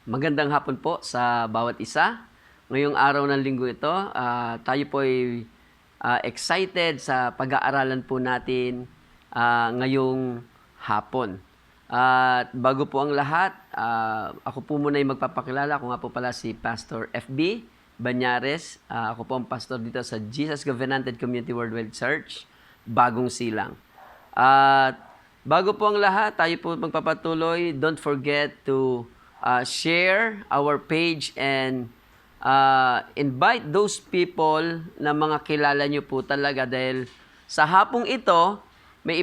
Magandang hapon po sa bawat isa. Ngayong araw ng linggo ito, tayo po ay excited sa pag-aaralan po natin ngayong hapon. At bago po ang lahat, ako po muna ay magpapakilala. Ako nga po pala si Pastor FB Banyares. Ako po ang pastor dito sa Jesus Covenanted Community Worldwide Church, Bagong Silang. At bago po ang lahat, tayo po magpapatuloy. Don't forget to share our page and invite those people na mga kilala nyo po talaga dahil sa hapong ito, may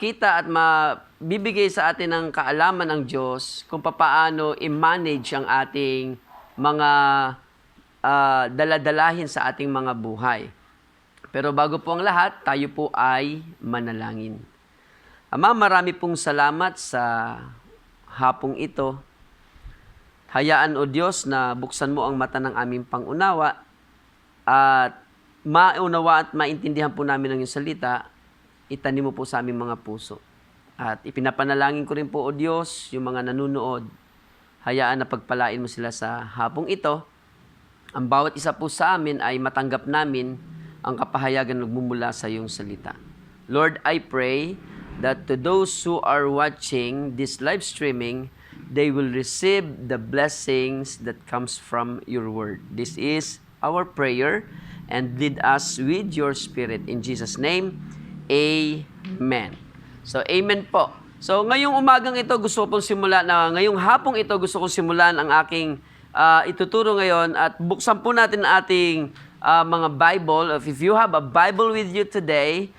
kita at mabibigay sa atin ng kaalaman ng Diyos kung paano i-manage ang ating mga daladalahin sa ating mga buhay. Pero bago po ang lahat, tayo po ay manalangin. Ama, marami pong salamat sa hapong ito. Hayaan, O Diyos, na buksan mo ang mata ng aming pangunawa at maunawa at maintindihan po namin ang iyong salita, itanim mo po sa aming mga puso. At ipinapanalangin ko rin po, O Diyos, yung mga nanunood, hayaan na pagpalain mo sila sa hapong ito. Ang bawat isa po sa amin ay matanggap namin ang kapahayagan na nagmumula sa iyong salita. Lord, I pray that to those who are watching this live streaming, they will receive the blessings that comes from your word. This is our prayer, and lead us with your spirit. In Jesus' name, Amen. So, Amen po. So, ngayong umagang ito, ngayong hapong ito, gusto kong simulan ang aking ituturo ngayon at buksan po natin ang ating mga Bible. If you have a Bible with you today,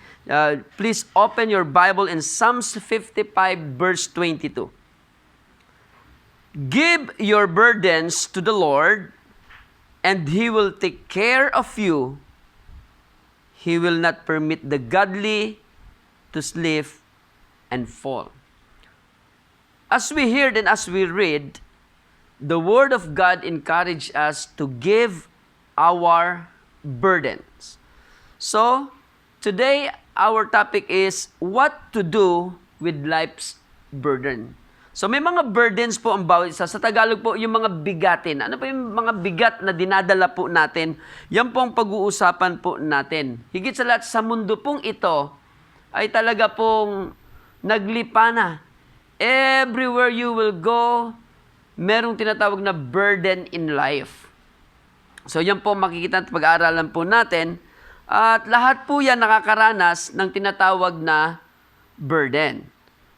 please open your Bible in Psalms 55 verse 22. Give your burdens to the Lord, and He will take care of you. He will not permit the godly to slip and fall. As we heard and as we read, the Word of God encourages us to give our burdens. So, today, our topic is what to do with life's burden. So may mga burdens po ang bawat isa. Sa Tagalog po, yung mga bigatin. Ano po yung mga bigat na dinadala po natin? Yan po ang pag-uusapan po natin. Higit sa lahat, sa mundo pong ito, ay talaga pong naglipana. Everywhere you will go, merong tinatawag na burden in life. So yan po makikita at pag-aaralan po natin. At lahat po yan nakakaranas ng tinatawag na burden.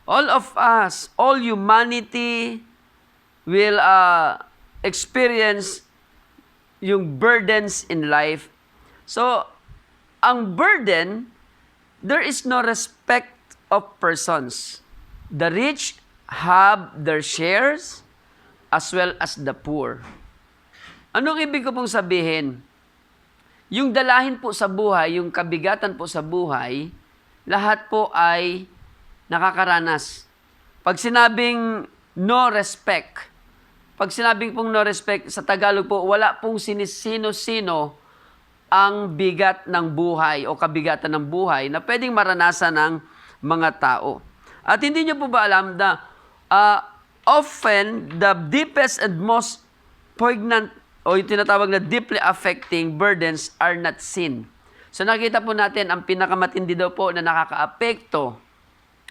All of us, all humanity will experience yung burdens in life. So, ang burden, there is no respect of persons. The rich have their shares as well as the poor. Anong ibig ko pong sabihin? Yung dalahin po sa buhay, yung kabigatan po sa buhay, lahat po ay nakakaranas. Pag sinabing no respect, sa Tagalog po, wala pong sino-sino ang bigat ng buhay o kabigatan ng buhay na pwedeng maranasan ng mga tao. At hindi nyo po ba alam na often the deepest and most poignant o yung tinatawag na deeply affecting burdens are not seen. So nakita po natin, ang pinakamatindi daw po na nakakaapekto,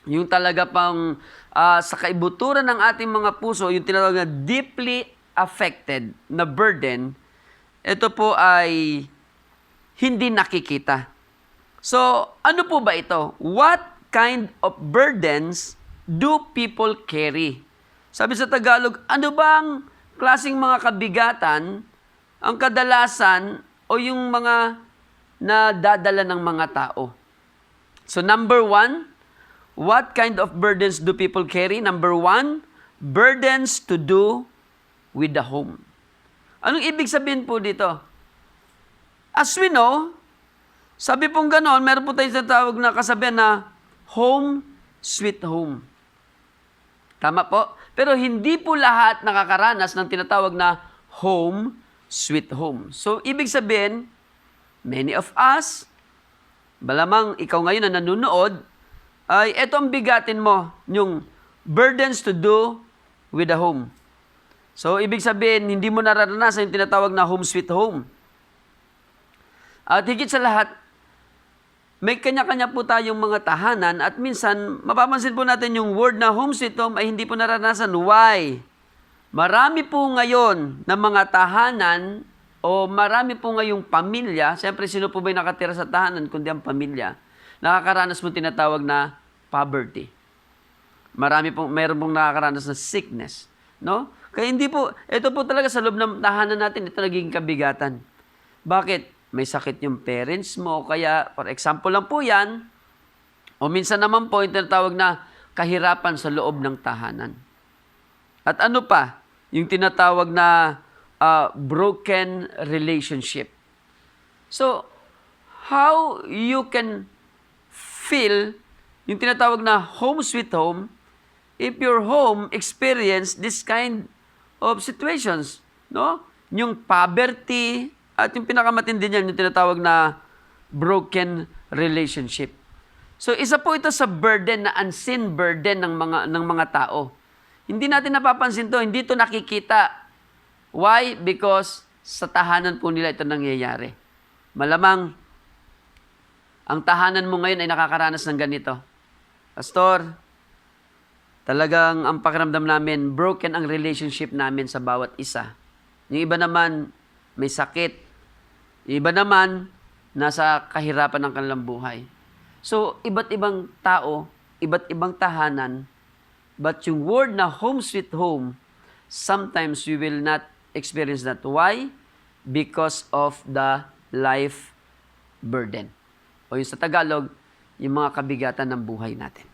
yung talaga pang sa kaibuturan ng ating mga puso, yung tinatawag na deeply affected na burden, ito po ay hindi nakikita. So ano po ba ito? What kind of burdens do people carry? Sabi sa Tagalog, ano bang klaseng mga kabigatan ang kadalasan o yung mga nadadala ng mga tao? So number one, what kind of burdens do people carry? Number one, burdens to do with the home. Anong ibig sabihin po dito? As we know, sabi pong ganon, meron po tayong tinatawag na kasabihan na home, sweet home. Tama po? Pero hindi po lahat nakakaranas ng tinatawag na home, sweet home. So, ibig sabihin, many of us, malamang ikaw ngayon na nanonood, ay eto ang bigatin mo, yung burdens to do with the home. So, ibig sabihin, hindi mo nararanasan yung tinatawag na home sweet home. At higit sa lahat, may kanya-kanya po tayong mga tahanan at minsan, mapapansin po natin yung word na home sweet home ay hindi po naranasan. Why? Marami po ngayon na mga tahanan o marami po ngayong pamilya, siyempre sino po ba yung nakatira sa tahanan kundi ang pamilya, nakakaranas mo tinatawag na poverty. Mayroon pong nakakaranas na sickness. No? Kaya hindi po, ito po talaga sa loob ng tahanan natin, ito naging kabigatan. Bakit? May sakit yung parents mo, kaya, for example lang po yan, o minsan naman po, yung tinatawag na kahirapan sa loob ng tahanan. At ano pa? Yung tinatawag na broken relationship. So, how you can feel yung tinatawag na home sweet home if your home experience this kind of situations, no? Yung poverty at yung pinakamatindi niyan, yung tinatawag na broken relationship. So isa po ito sa burden, na unseen burden ng mga tao. Hindi natin napapansin to, hindi to nakikita. Why? Because sa tahanan po nila ito nangyayari. Malamang ang tahanan mo ngayon ay nakakaranas ng ganito. Pastor, talagang ang pakiramdam namin, broken ang relationship namin sa bawat isa. Yung iba naman, may sakit. Yung iba naman, nasa kahirapan ng kanilang buhay. So, iba't ibang tao, iba't ibang tahanan, but yung word na home sweet home, sometimes we will not experience that. Why? Because of the life burden. O yung sa Tagalog, yung mga kabigatan ng buhay natin.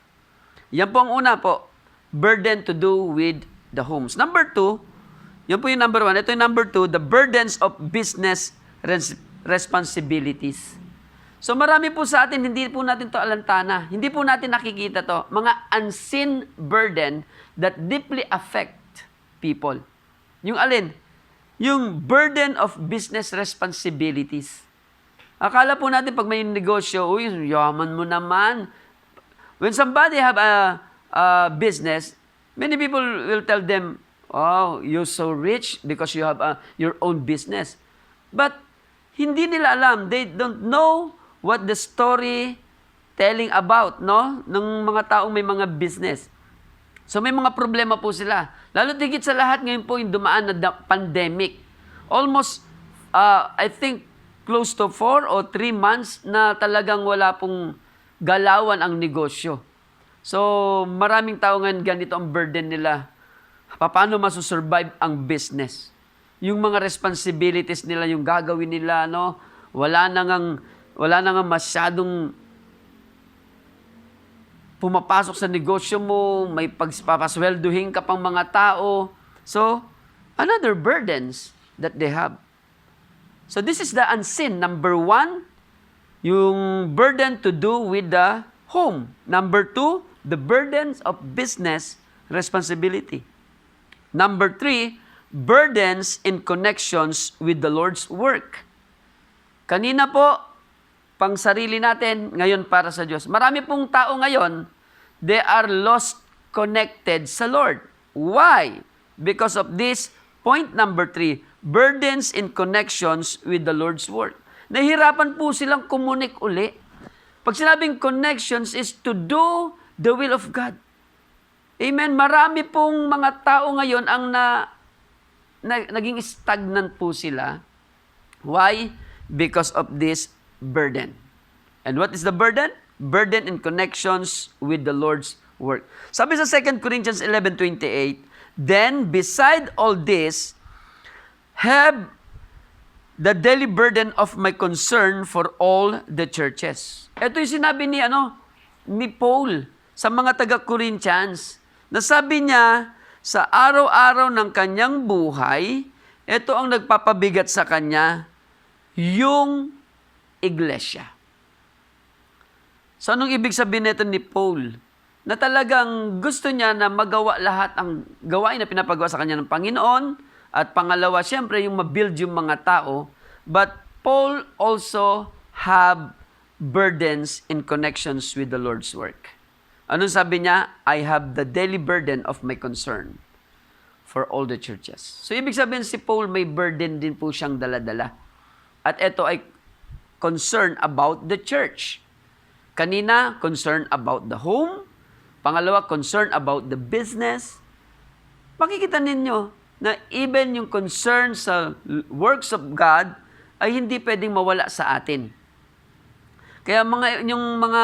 Yan po ang una po, burden to do with the homes. Number 2, yan po yung number 1. Ito yung number 2, the burdens of business responsibilities. So marami po sa atin, hindi po natin to alantana. Hindi po natin nakikita to. Mga unseen burden that deeply affect people. Yung alin? Yung burden of business responsibilities. Akala po natin pag may negosyo, uy, yaman mo naman. When somebody have a business, many people will tell them, oh, you're so rich because you have your own business. But hindi nila alam. They don't know what the story telling about, no? Ng mga taong may mga business. So may mga problema po sila. Lalo tigit sa lahat ngayon po yung dumaan na pandemic. Almost, I think, close to 4 or 3 months na talagang wala pong galawan ang negosyo. So maraming tao ngayon ganito ang burden nila. Paano masusurvive ang business? Yung mga responsibilities nila, yung gagawin nila, no? Wala na nga masyadong pumapasok sa negosyo mo, may pagpapaswelduhin ka pang mga tao. So, another burdens that they have. So, this is the unseen. Number 1, yung burden to do with the home. Number 2, the burdens of business responsibility. Number 3, burdens in connections with the Lord's work. Kanina po, pang sarili natin, ngayon para sa Diyos. Marami pong tao ngayon, they are lost connected sa Lord. Why? Because of this, point number 3, burdens in connections with the Lord's work. Nahihirapan po silang kumunik uli. Pag sinabing connections is to do the will of God. Amen. Marami pong mga tao ngayon ang naging stagnant po sila. Why? Because of this burden. And what is the burden? Burden in connections with the Lord's work. Sabi sa 2 Corinthians 11:28, then beside all this, have the daily burden of my concern for all the churches. Ito yung sinabi ni Paul sa mga taga-Corinthians. Nasabi niya, sa araw-araw ng kanyang buhay, ito ang nagpapabigat sa kanya, yung iglesia. So anong ibig sabihin nito ni Paul? Na talagang gusto niya na magawa lahat ang gawain na pinapagawa sa kanya ng Panginoon. At pangalawa, siyempre, yung mabuild yung mga tao. But Paul also have burdens in connections with the Lord's work. Anong sabi niya? I have the daily burden of my concern for all the churches. So, ibig sabihin si Paul may burden din po siyang dala-dala. At ito ay concern about the church. Kanina, concern about the home. Pangalawa, concern about the business. Makikita ninyo na even yung concern sa works of God ay hindi pwedeng mawala sa atin. Kaya yung mga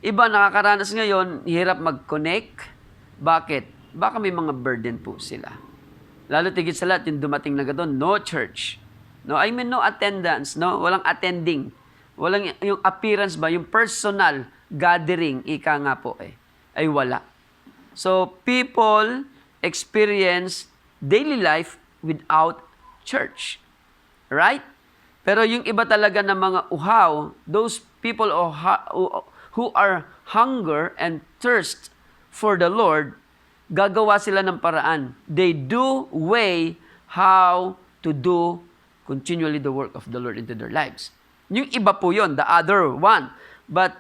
iba nakakaranas ngayon, hirap mag-connect. Bakit? Baka may mga burden po sila. Lalo tigit sa lahat, yung dumating na doon, no church. No, I mean no attendance, no? Walang attending. Walang yung appearance ba, yung personal gathering, ika nga po ay wala. So, people experience daily life without church. Right? Pero yung iba talaga na mga uhaw, those people who are hunger and thirst for the Lord, gagawa sila ng paraan. They do way how to do continually the work of the Lord into their lives. Yung iba po yun, the other one. But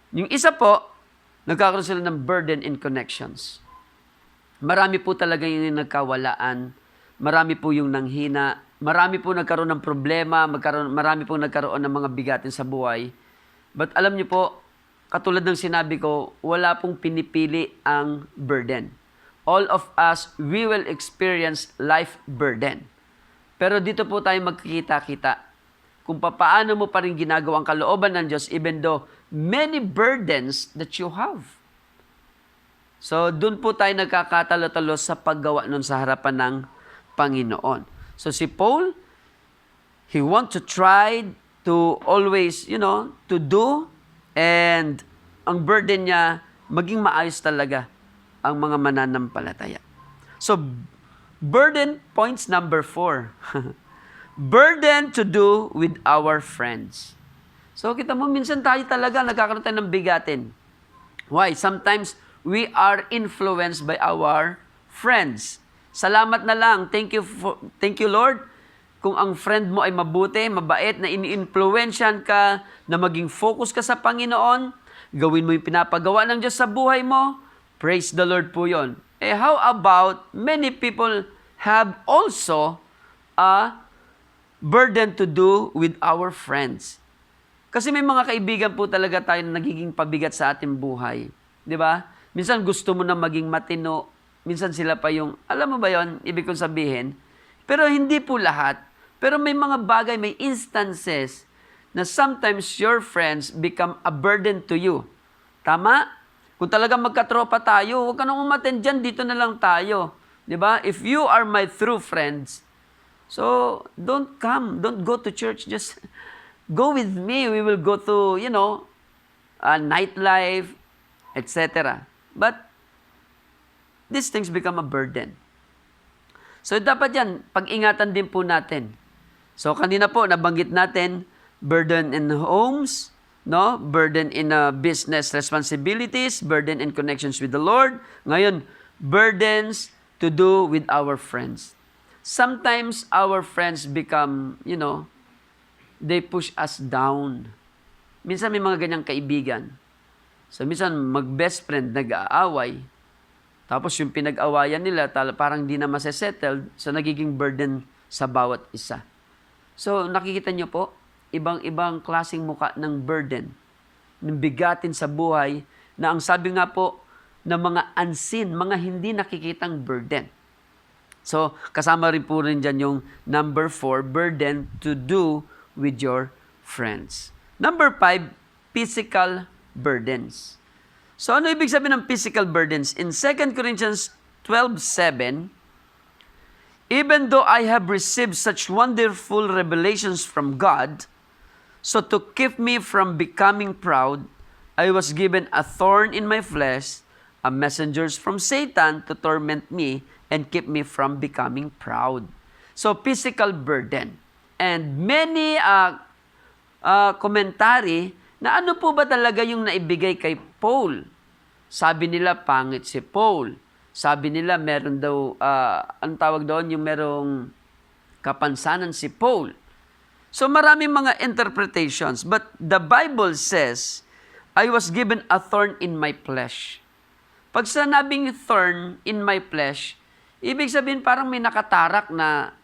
yung isa po, nagkakaroon sila ng burden in connections. Marami po talaga yung nagkawalaan, marami po yung nanghina, marami po nagkaroon ng problema, marami po nagkaroon ng mga bigatin sa buhay. But alam niyo po, katulad ng sinabi ko, wala pong pinipili ang burden. All of us, we will experience life burden. Pero dito po tayo magkikita-kita kung paano mo pa rin ginagawa ang kalooban ng Diyos even though many burdens that you have. So, dun po tayo nagkakatalo-talo sa paggawa nun sa harapan ng Panginoon. So, si Paul, he want to try to always, to do. And ang burden niya, maging maayos talaga ang mga mananampalataya. So, burden points number 4. Burden to do with our friends. So, kita mo, minsan tayo talaga nagkakaroon tayo ng bigatin. Why? Sometimes, we are influenced by our friends. Salamat na lang. Thank you, Lord. Kung ang friend mo ay mabuti, mabait, na ini-influensyan ka, na maging focus ka sa Panginoon, gawin mo yung pinapagawa ng Diyos sa buhay mo, praise the Lord po yun. How about many people have also a burden to do with our friends? Kasi may mga kaibigan po talaga tayo na nagiging pabigat sa ating buhay. Di ba? Minsan gusto mo na maging matino, minsan sila pa yung, alam mo ba yon, ibig kong sabihin? Pero hindi po lahat. Pero may mga bagay, may instances na sometimes your friends become a burden to you. Tama? Kung talagang magkatropa tayo, huwag ka nang umattend dyan, dito na lang tayo. Diba? If you are my true friends, so don't come, don't go to church, just go with me. We will go to, nightlife, etc. But these things become a burden. So dapat yan, pag-ingatan din po natin. So kanina po, nabanggit natin, burden in homes, no? Burden in business responsibilities, burden in connections with the Lord. Ngayon, burdens to do with our friends. Sometimes our friends become, they push us down. Minsan may mga ganyang kaibigan. So minsan mag-best friend, nag-aaway. Tapos yung pinag-awayan nila, parang di na masesettled, so nagiging burden sa bawat isa. So nakikita nyo po, ibang-ibang klaseng muka ng burden, ng bigatin sa buhay, na ang sabi nga po, ng mga unseen, mga hindi nakikitang burden. So kasama rin po rin dyan yung number 4, burden to do with your friends. Number 5, physical burdens. So ano ibig sabihin ng physical burdens? In 2 Corinthians 12:7, even though I have received such wonderful revelations from God, so to keep me from becoming proud, I was given a thorn in my flesh, a messengers from Satan to torment me and keep me from becoming proud. So physical burden. And many komentary na ano po ba talaga yung naibigay kay Paul. Sabi nila, pangit si Paul. Sabi nila, meron daw, ang tawag doon, yung merong kapansanan si Paul. So maraming mga interpretations. But the Bible says, I was given a thorn in my flesh. Pag sinabing thorn in my flesh, Ibig sabihin parang may nakatarak na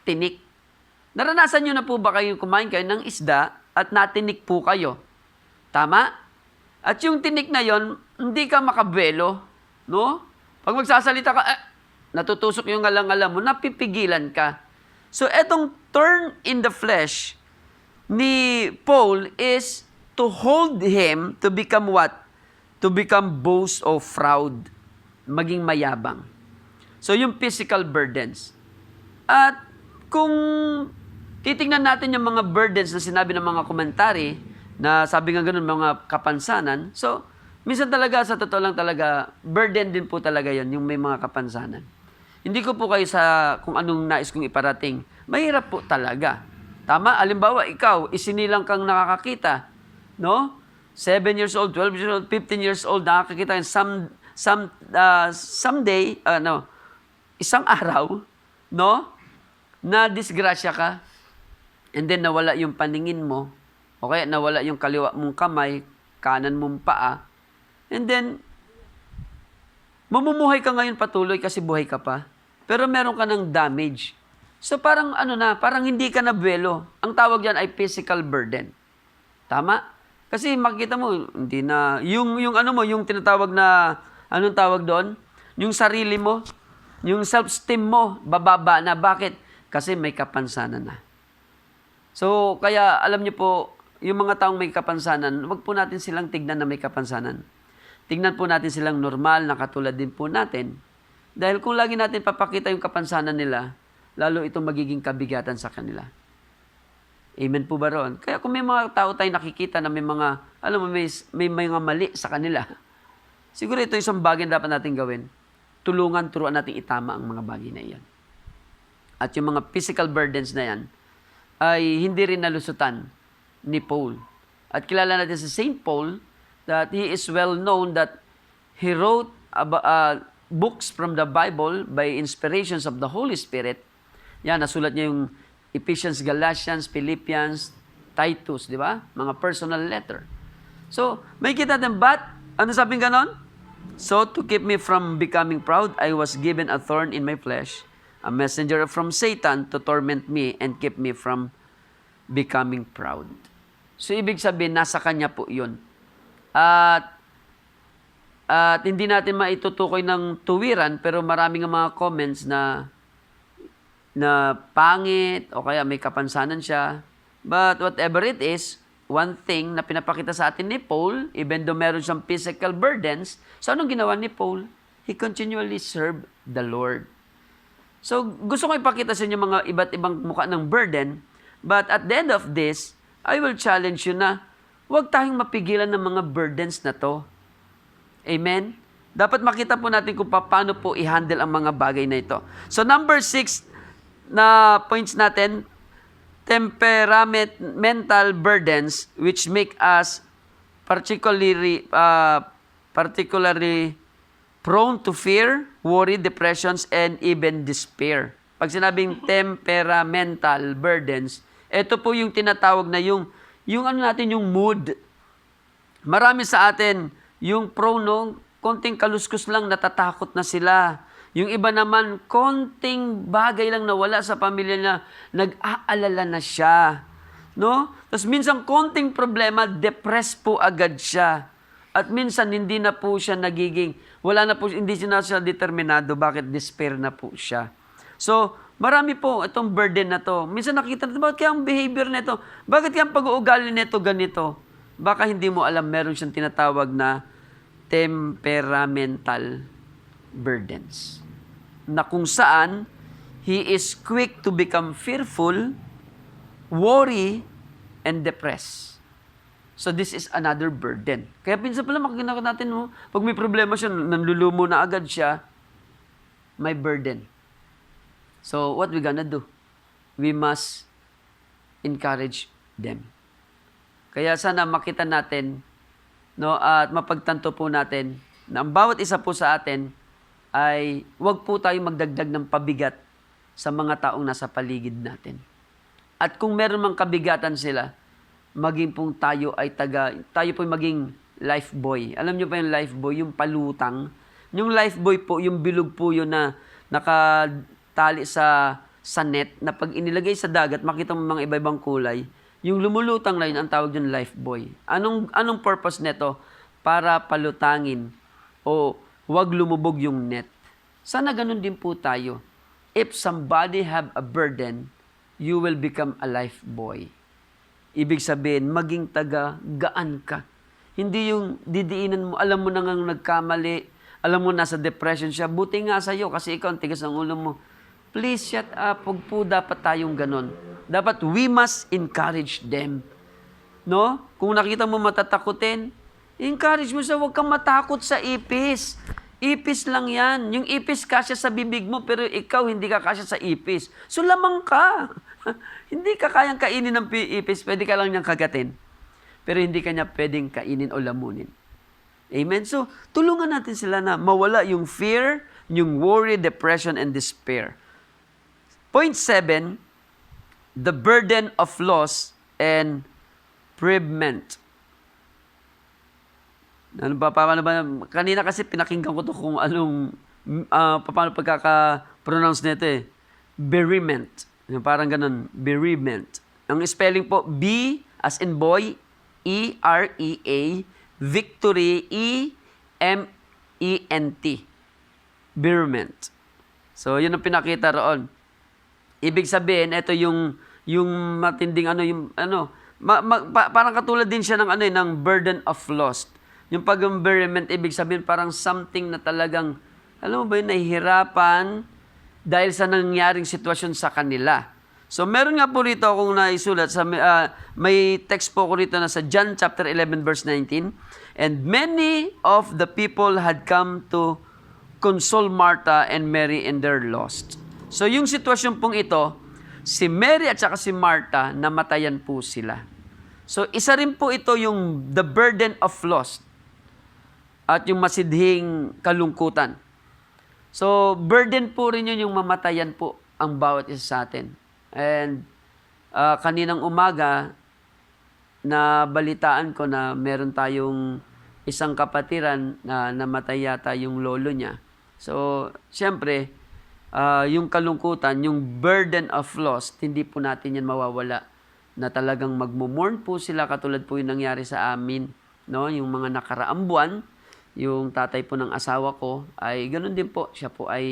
tinik. Naranasan nyo na po ba kayo kumain kayo ng isda at natinik po kayo? Tama? At yung tinik na yon, hindi ka makabelo, no? Pag magsasalita ka, natutusok yung ngalang-ngalang mo, napipigilan ka. So, etong turn in the flesh ni Paul is to hold him to become what? To become boast or proud. Maging mayabang. So, yung physical burdens. At kung titingnan natin yung mga burdens na sinabi ng mga komentary, na sabi nga ganun, mga kapansanan, so, minsan talaga, sa totoo lang talaga, burden din po talaga yon yung may mga kapansanan. Hindi ko po kayo sa kung anong nais kong iparating. Mahirap po talaga. Tama? Alimbawa, ikaw, isinilang kang nakakakita, no? 7 years old, 12 years old, 15 years old, nakakakita and someday, isang araw, no? Na disgrasya ka, and then nawala yung paningin mo, o kaya nawala yung kaliwa mong kamay, kanan mong paa, and then, mamumuhay ka ngayon patuloy kasi buhay ka pa, pero meron ka ng damage. So parang parang hindi ka na buwelo. Ang tawag diyan ay physical burden. Tama? Kasi makita mo, hindi na, yung tinatawag na, anong tawag doon? Yung sarili mo, yung self-esteem mo, bababa na. Bakit? Kasi may kapansanan na. So, kaya alam niyo po, yung mga taong may kapansanan, wag po natin silang tignan na may kapansanan. Tignan po natin silang normal, na katulad din po natin. Dahil kung lagi natin papakita yung kapansanan nila, lalo itong magiging kabigatan sa kanila. Amen po ba roon? Kaya kung may mga tao tayong nakikita na may mga, may mga mali sa kanila, siguro ito isang bagay na dapat natin gawin. Turuan natin itama ang mga bagay na iyan. At yung mga physical burdens na yan, ay hindi rin nalusutan ni Paul. At kilala natin si Saint Paul, that he is well known that he wrote books from the Bible by inspirations of the Holy Spirit. Yan, nasulat niya yung Ephesians, Galatians, Philippians, Titus, di ba? Mga personal letter. So, may kita natin, but, ano sabing ganon? So, to keep me from becoming proud, I was given a thorn in my flesh, a messenger from Satan to torment me and keep me from becoming proud. So, ibig sabihin, nasa kanya po yun. At hindi natin maitutukoy ng tuwiran, pero maraming mga comments na pangit o kaya may kapansanan siya. But whatever it is, one thing na pinapakita sa atin ni Paul, even though meron siyang physical burdens, so anong ginawa ni Paul? He continually served the Lord. So gusto ko ipakita sa inyo mga iba't ibang mukha ng burden, but at the end of this, I will challenge you na huwag tayong mapigilan ng mga burdens na to. Amen? Dapat makita po natin kung paano po i-handle ang mga bagay na ito. So number 6, na points natin, temperamental burdens which make us particularly prone to fear, worry, depressions, and even despair. Pag sinabing temperamental burdens, ito po yung tinatawag na yung yung mood. Marami sa atin, yung prone, konting kaluskus lang, natatakot na sila. Yung iba naman, konting bagay lang nawala sa pamilya niya, nag-aalala na siya. No? Tapos minsan, konting problema, depressed po agad siya. At minsan, hindi na po siya nagiging, hindi na siya determinado, bakit despair na po siya. So, marami po itong burden na to. Minsan nakita natin, bakit kaya ang behavior nito? Bakit kaya ang pag-uugali nito ganito? Baka hindi mo alam, meron siyang tinatawag na temperamental burdens. Na kung saan, he is quick to become fearful, worry, and depressed. So this is another burden. Kaya pinsan pala makikita natin, pag may problema siya, nanlulumo na agad siya, may burden. So what we gonna do? We must encourage them. Kaya sana makita natin, at mapagtanto po natin na ang bawat isa po sa atin ay huwag po tayong magdagdag ng pabigat sa mga taong nasa paligid natin. At kung meron mang kabigatan sila, maging pong tayo po maging life boy. Alam niyo pa yung life boy, yung palutang. Yung lifebuoy po, yung bilog po yun na nakatali sa net, na pag inilagay sa dagat, makita mo mga iba-ibang kulay, yung lumulutang na yun, ang tawag yun lifebuoy. Anong purpose neto? Para palutangin o huwag lumubog yung net. Sana ganun din po tayo. If somebody have a burden, you will become a lifebuoy. Ibig sabihin, maging taga-gaan ka. Hindi yung didiinan mo, alam mo na nga nagkamali, alam mo nasa depression siya, buti nga sa'yo kasi ikaw ang tigas ng ulo mo. Please shut up, huwag po dapat tayong ganon. Dapat we must encourage them. No? Kung nakita mo matatakutin, encourage mo siya, huwag kang matakot sa ipis. Ipis lang yan. Yung ipis kasya sa bibig mo, pero ikaw hindi ka kasya sa ipis. So lamang ka. Hindi ka kayang kainin ng ipis, pwede ka lang niyang kagatin. Pero hindi ka niya pwedeng kainin o lamunin. Amen? So, tulungan natin sila na mawala yung fear, yung worry, depression, and despair. Point 7, the burden of loss and bereavement. Ano ba, paano ba? Kanina kasi pinakinggan ko to kung anong, paano pagkaka-pronounce nito eh. Bereavement. Parang ganun, bereavement. Ang spelling po, B as in boy, E-R-E-A, victory, E-M-E-N-T. Bereavement. So, yun ang pinakita roon. Ibig sabihin, ito yung matinding parang katulad din siya ng burden of loss. Yung pag-bereavement, ibig sabihin parang something na talagang, alam mo ba yun, nahihirapan dahil sa nangyaring sitwasyon sa kanila. So, meron nga po rito akong naisulat, may text po ko rito na sa John chapter 11 verse 19, and many of the people had come to console Martha and Mary in their loss. So, yung sitwasyon pong ito, si Mary at saka si Martha, namatayan po sila. So, isa rin po ito yung the burden of loss at yung masidhing kalungkutan. So, burden po rin yun yung mamatayan po ang bawat isa sa atin. And kaninang umaga, na balitaan ko na meron tayong isang kapatiran na namatay yata yung lolo niya. So, siyempre, yung kalungkutan, yung burden of loss, hindi po natin yan mawawala. Na talagang magmumorn po sila, katulad po yung nangyari sa amin. No? Yung mga nakaraang buwan, yung tatay po ng asawa ko, ay ganun din po. Siya po ay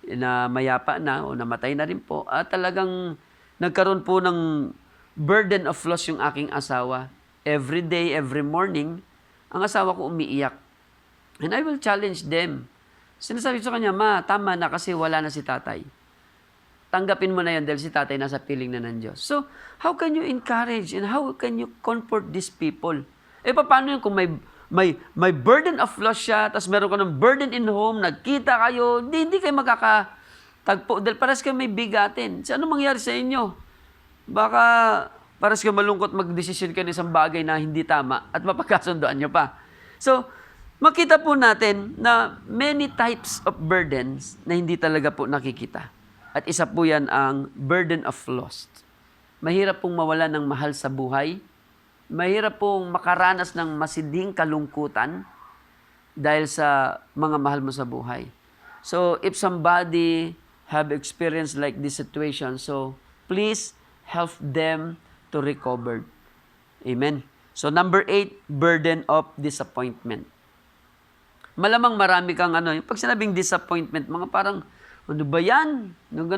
na mayapa na o namatay na rin po. At talagang nagkaroon po ng burden of loss yung aking asawa. Every day, every morning, ang asawa ko umiiyak. And I will challenge them. Sinasabi ko sa kanya, ma, tama na kasi wala na si tatay. Tanggapin mo na yan dahil si tatay nasa piling na ng Diyos. So, how can you encourage and how can you comfort these people? Paano yun kung may burden of loss siya, tapos meron ka ng burden in home, nagkita kayo, hindi kayo magkakatagpo. Dahil paras kayo may bigatin. So, ano mangyari sa inyo? Baka paras kayo malungkot mag-desisyon kayo ng isang bagay na hindi tama at mapagkasundoan nyo pa. So, makita po natin na many types of burdens na hindi talaga po nakikita. At isa po yan ang burden of loss. Mahirap pong mawala ng mahal sa buhay. Mahirap pong makaranas ng masidhing kalungkutan dahil sa mga mahal mo sa buhay. So, if somebody have experienced like this situation, so please help them to recover. Amen. So, number 8, burden of disappointment. Malamang marami kang pag sinabing disappointment, mga parang, ano ba yan?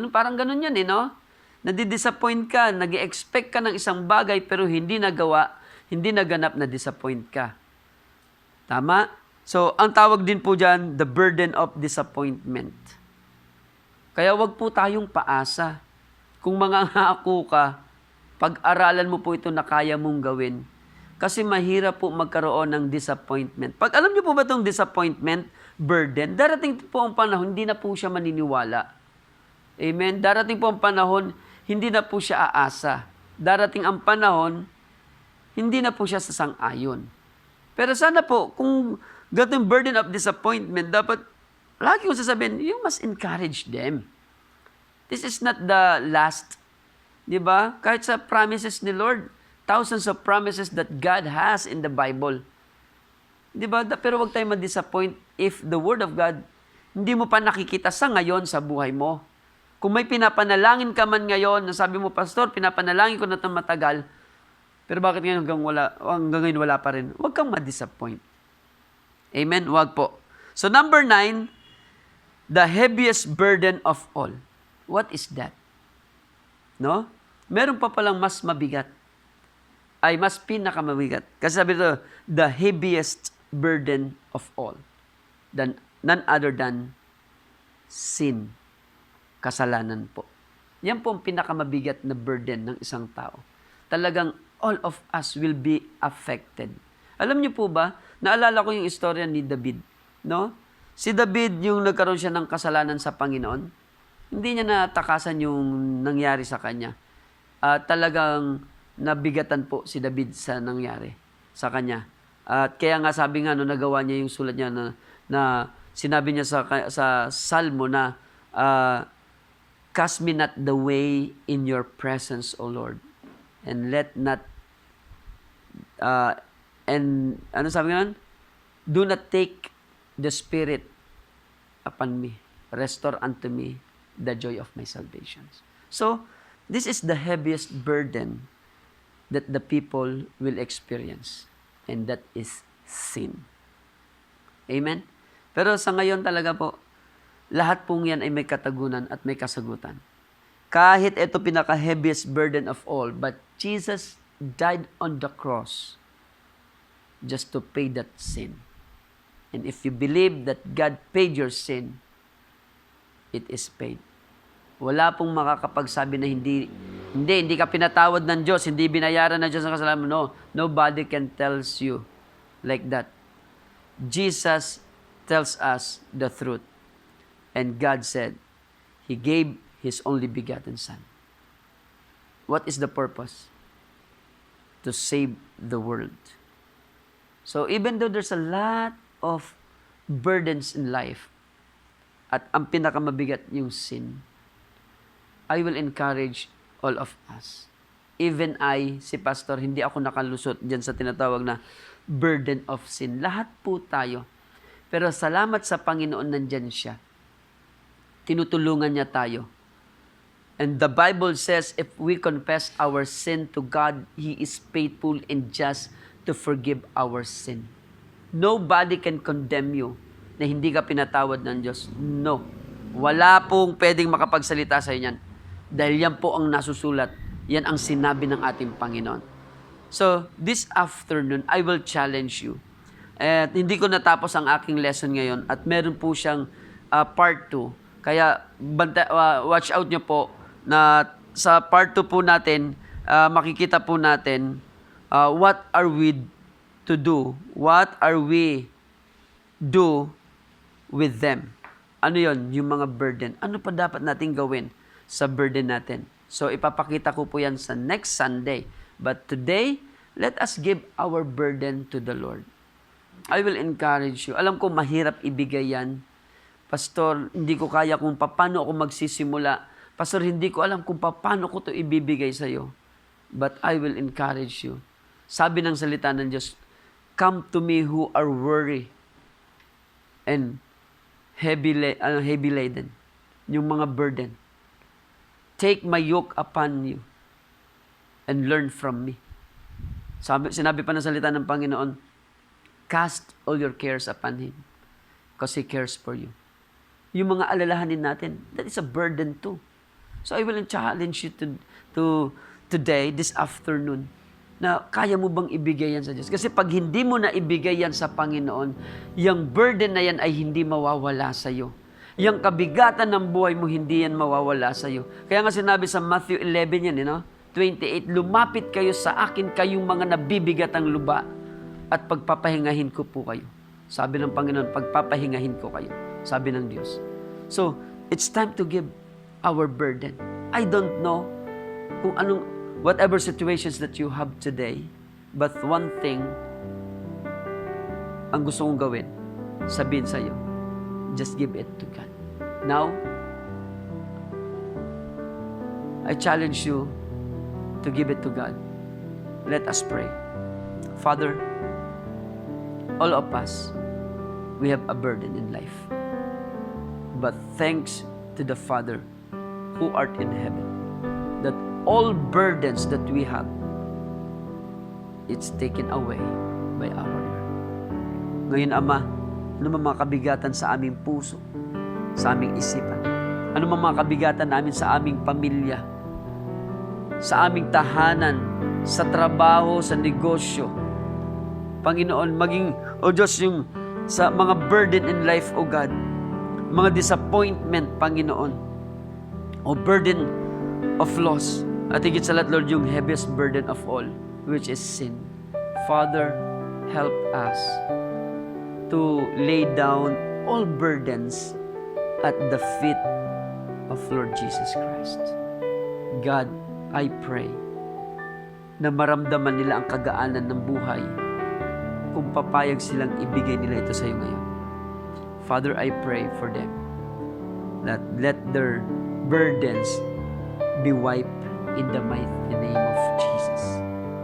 Parang ganun yan no? Nadi-disappoint ka, nag-expect ka ng isang bagay pero hindi nagawa, hindi naganap, na disappoint ka. Tama? So, ang tawag din po dyan, the burden of disappointment. Kaya wag po tayong paasa. Kung mangangako ka, pag-aralan mo po ito na kaya mong gawin. Kasi mahirap po magkaroon ng disappointment. Pag alam niyo po ba itong disappointment, burden, darating po ang panahon, hindi na po siya maniniwala. Amen? Darating po ang panahon, hindi na po siya aasa. Darating ang panahon, hindi na po siya sasang-ayon. Pero sana po, kung gatong burden of disappointment, dapat lagi kong sasabihin, you must encourage them. This is not the last. Diba? Kahit sa promises ni Lord, thousands of promises that God has in the Bible. Diba? Pero wag tayong ma-disappoint if the Word of God, hindi mo pa nakikita sa ngayon sa buhay mo. Kung may pinapanalangin ka man ngayon, na sabi mo, Pastor, pinapanalangin ko na itong matagal, pero bakit ngayon hanggang ngayon wala pa rin? Huwag kang ma-disappoint. Amen? Huwag po. So number 9, the heaviest burden of all. What is that? No? Meron pa palang mas mabigat. Ay, mas pinakamabigat. Kasi sabi ito, the heaviest burden of all. None other than sin. Kasalanan po. Yan po ang pinakamabigat na burden ng isang tao. Talagang all of us will be affected. Alam niyo po ba, naalala ko yung istorya ni David. No? Si David, yung nagkaroon siya ng kasalanan sa Panginoon, hindi niya natakasan yung nangyari sa kanya. Talagang nabigatan po si David sa nangyari sa kanya. At kaya nga sabi nga, nagawa niya yung sulat niya na sinabi niya sa Salmo na, cast me not the way in your presence, O Lord. And let not, ano sabi nga? Do not take the Spirit upon me. Restore unto me the joy of my salvation. So, this is the heaviest burden that the people will experience. And that is sin. Amen? Pero sa ngayon talaga po, lahat pong yan ay may katagunan at may kasagutan. Kahit ito pinaka-heaviest burden of all, but Jesus died on the cross just to pay that sin. And if you believe that God paid your sin, it is paid. Wala pong makakapagsabi na hindi ka pinatawad ng Diyos, hindi binayaran ng Diyos ang kasalanan mo. No, nobody can tells you like that. Jesus tells us the truth. And God said, He gave His only begotten Son. What is the purpose? To save the world. So even though there's a lot of burdens in life, at ang pinakamabigat yung sin, I will encourage all of us. Even si Pastor, hindi ako nakalusot dyan sa tinatawag na burden of sin. Lahat po tayo. Pero salamat sa Panginoon, nandyan siya. Tinutulungan niya tayo. And the Bible says, if we confess our sin to God, He is faithful and just to forgive our sin. Nobody can condemn you na hindi ka pinatawad ng Diyos. No. Wala pong pwedeng makapagsalita sa inyo. Dahil yan po ang nasusulat. Yan ang sinabi ng ating Panginoon. So, this afternoon, I will challenge you. At hindi ko natapos ang aking lesson ngayon at meron po siyang part 2. Kaya watch out nyo po na sa part 2 po natin, makikita po natin what are we to do? What are we do with them? Ano yon? Yung mga burden. Ano pa dapat natin gawin sa burden natin? So ipapakita ko po yan sa next Sunday. But today, let us give our burden to the Lord. I will encourage you. Alam ko mahirap ibigay yan. Pastor, hindi ko kaya kung paano ako magsisimula. Pastor, hindi ko alam kung paano ko ito ibibigay sa iyo. But I will encourage you. Sabi ng salita ng Diyos, come to me who are worried and heavy laden. Yung mga burden. Take my yoke upon you and learn from me. Sinabi pa ng salita ng Panginoon, cast all your cares upon Him because He cares for you. Yung mga alalahanin natin, that is a burden too. So I will challenge you to today, this afternoon, na kaya mo bang ibigay yan sa Diyos? Kasi pag hindi mo na ibigay yan sa Panginoon, yung burden na yan ay hindi mawawala sa iyo. Yung kabigatan ng buhay mo, hindi yan mawawala sa iyo. Kaya nga sinabi sa Matthew 11 yan, 28, lumapit kayo sa akin, kayong mga nabibigatang luba, at pagpapahingahin ko po kayo. Sabi ng Panginoon, pagpapahingahin ko kayo. Sabi ng Diyos. So, it's time to give our burden. I don't know kung whatever situations that you have today, but one thing, ang gusto kong gawin, sabihin sa iyo, just give it to God. Now, I challenge you to give it to God. Let us pray. Father, all of us, we have a burden in life. But thanks to the Father who art in heaven, that all burdens that we have, it's taken away by our Lord. Ngayon, Ama, ano mga kabigatan sa aming puso, sa aming isipan, ano mga kabigatan namin sa aming pamilya, sa aming tahanan, sa trabaho, sa negosyo, Panginoon, maging, O Diyos, yung sa mga burden in life, O God, mga disappointment, Panginoon, o burden of loss, at higit sa lahat, Lord, yung heaviest burden of all, which is sin. Father, help us to lay down all burdens at the feet of Lord Jesus Christ. God, I pray na maramdaman nila ang kagaanan ng buhay kung papayag silang ibigay nila ito sa iyo ngayon. Father, I pray for them that let their burdens be wiped in the mighty name of Jesus.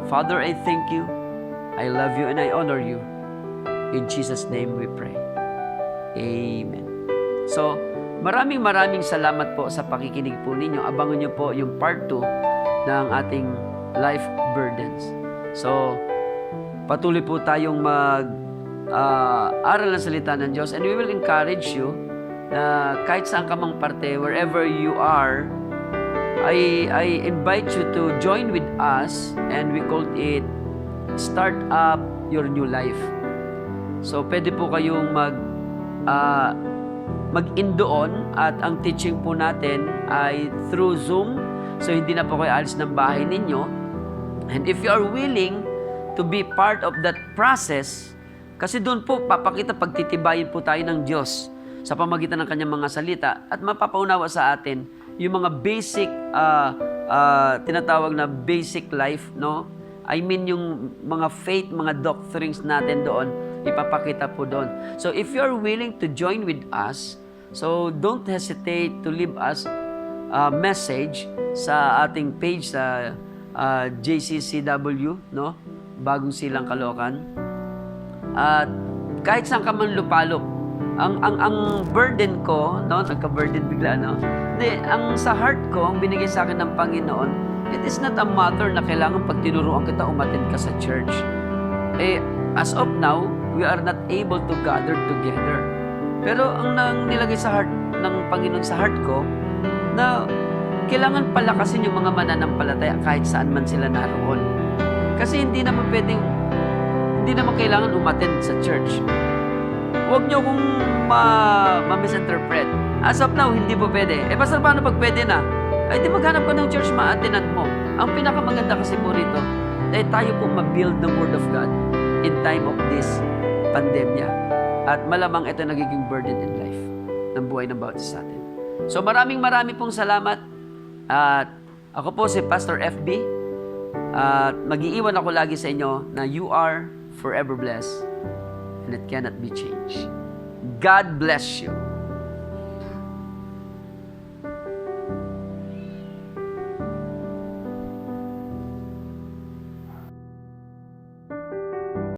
Father, I thank you, I love you, and I honor you. In Jesus' name we pray. Amen. So, maraming salamat po sa pakikinig po ninyo. Abangan nyo po yung part 2 ng ating life burdens. So, patuloy po tayong aral ng salita ng Diyos, and we will encourage you na kahit saan ka mang parte, wherever you are, I invite you to join with us, and we called it Start Up Your New Life. So, pwede po kayong mag-in doon, at ang teaching po natin ay through Zoom. So, hindi na po kayo alis ng bahay ninyo. And if you are willing to be part of that process, kasi doon po papakita, pagtitibayin po tayo ng Diyos sa pamagitan ng kanyang mga salita, at mapapaunawa sa atin yung mga basic, tinatawag na basic life, no? I mean yung mga faith, mga doctrines natin doon, ipapakita po doon. So if you are willing to join with us, so don't hesitate to leave us a message sa ating page sa JCCW, no? Bagong Silang Caloocan. At kahit saan ka man lupalop, ang burden ko, no? Nagka-burden bigla, no? Hindi, ang sa heart ko, ang binigay sa akin ng Panginoon, it is not a matter na kailangan pag tinuruan kita, umattend ka sa church. As of now, we are not able to gather together. Pero ang nilagay sa heart ng Panginoon sa heart ko, na kailangan palakasin yung mga mananampalataya kahit saan man sila naroon. Kasi hindi naman kailangan umattend sa church. Huwag niyo kung ma-misinterpret. As of now, hindi po pwede. Pastor, paano pag pwede na? Ay, di maghanap ka ng church, ma-attendan mo. Ang pinakamaganda kasi po rito, ay tayo po ma-build the Word of God in time of this pandemya. At malamang ito nagiging burden in life ng buhay ng bawat isa sa atin. So maraming pong salamat. At ako po si Pastor FB. At mag-iiwan ako lagi sa inyo na you are forever blessed and it cannot be changed. God bless you.